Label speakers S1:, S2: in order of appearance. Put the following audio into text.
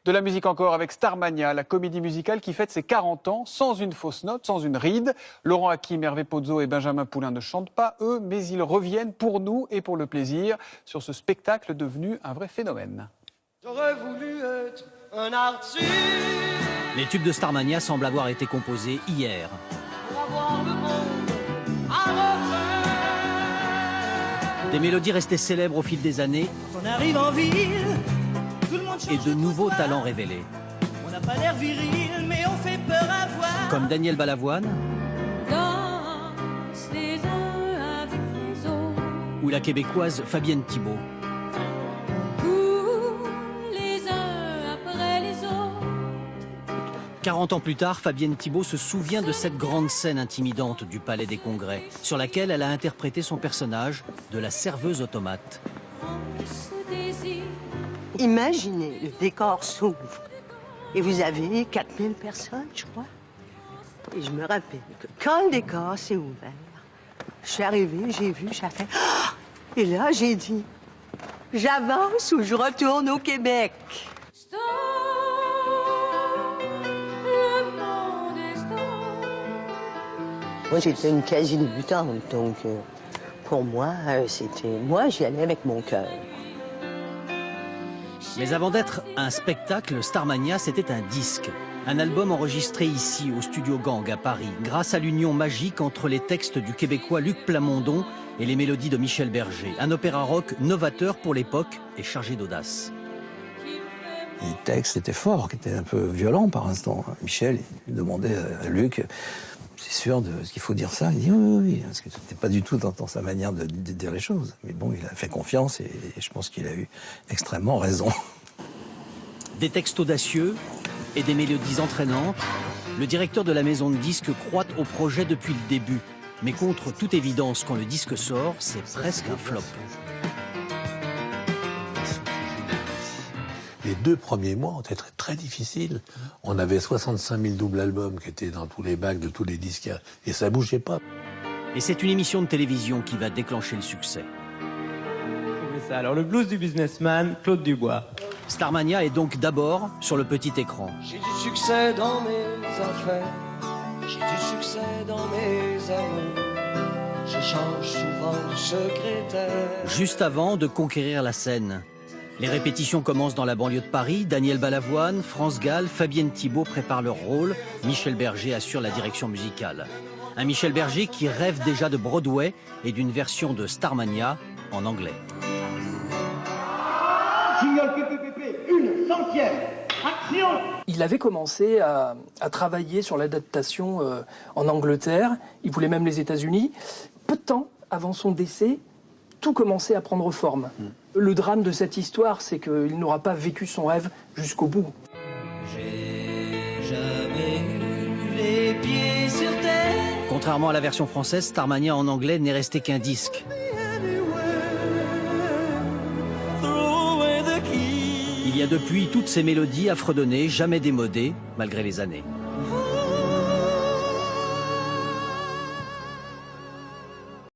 S1: De la musique encore avec Starmania, la comédie musicale qui fête ses 40 ans sans une fausse note, sans une ride. Laurent Hakim, Hervé Pozzo et Benjamin Poulain ne chantent pas, eux, mais ils reviennent pour nous et pour le plaisir sur ce spectacle devenu un vrai phénomène.
S2: J'aurais voulu être un artiste.
S3: Les tubes de Starmania semblent avoir été composés hier.
S2: Pour avoir le monde à refaire.
S3: Des mélodies restées célèbres au fil des années
S4: Quand on arrive en ville, tout le monde change
S3: et de nouveaux talents révélés.
S4: On n'a pas l'air viril, mais on fait peur à voir.
S3: Comme Daniel Balavoine
S5: Danse les uns avec les autres,
S3: ou la québécoise Fabienne Thibault.
S5: courent les uns après les autres.
S3: 40 ans plus tard, Fabienne Thibault se souvient de cette grande scène intimidante du Palais des Congrès, sur laquelle elle a interprété son personnage de la serveuse automate.
S5: On se désire.
S6: Imaginez, le décor s'ouvre et vous avez 4000 personnes, je crois. Et je me rappelle que quand le décor s'est ouvert, je suis arrivée, j'ai vu, j'ai fait ah! Et là, j'ai dit, j'avance ou je retourne au Québec.
S5: Stop, le monde est stop.
S6: Moi, j'étais une quasi-débutante, donc pour moi, c'était... Moi, j'y allais avec mon cœur.
S3: Mais avant d'être un spectacle, Starmania, c'était un disque. Un album enregistré ici, au Studio Gang, à Paris, grâce à l'union magique entre les textes du Québécois Luc Plamondon et les mélodies de Michel Berger. Un opéra rock novateur pour l'époque et chargé d'audace.
S7: Les textes étaient forts, qui étaient un peu violents par instant. Michel il demandait à Luc, c'est sûr de ce qu'il faut dire ça. Il dit oui, parce que c'était pas du tout dans sa manière de dire les choses. Mais bon, il a fait confiance et je pense qu'il a eu extrêmement raison.
S3: Des textes audacieux et des mélodies entraînantes, le directeur de la maison de disques croit au projet depuis le début. Mais contre toute évidence, quand le disque sort, c'est presque un flop.
S8: Les 2 premiers mois ont été très difficiles. On avait 65 000 doubles albums qui étaient dans tous les bacs de tous les disques et ça bougeait pas.
S3: Et c'est une émission de télévision qui va déclencher le succès.
S9: Alors, le blues du businessman, Claude Dubois.
S3: Starmania est donc d'abord sur le petit écran.
S2: J'ai du succès dans mes affaires. J'ai du succès dans mes amours. Je change souvent de secrétaire.
S3: Juste avant de conquérir la scène. Les répétitions commencent dans la banlieue de Paris. Daniel Balavoine, France Gall, Fabienne Thibault préparent leur rôle. Michel Berger assure la direction musicale. Un Michel Berger qui rêve déjà de Broadway et d'une version de Starmania en anglais.
S10: Il avait commencé à travailler sur l'adaptation en Angleterre. Il voulait même les États-Unis. Peu de temps avant son décès, tout commençait à prendre forme. Le drame de cette histoire, c'est qu'il n'aura pas vécu son rêve jusqu'au bout.
S4: J'ai jamais eu les pieds sur terre.
S3: Contrairement à la version française, Starmania en anglais n'est resté qu'un disque. Il y a depuis toutes ces mélodies à fredonner, jamais démodées, malgré les années.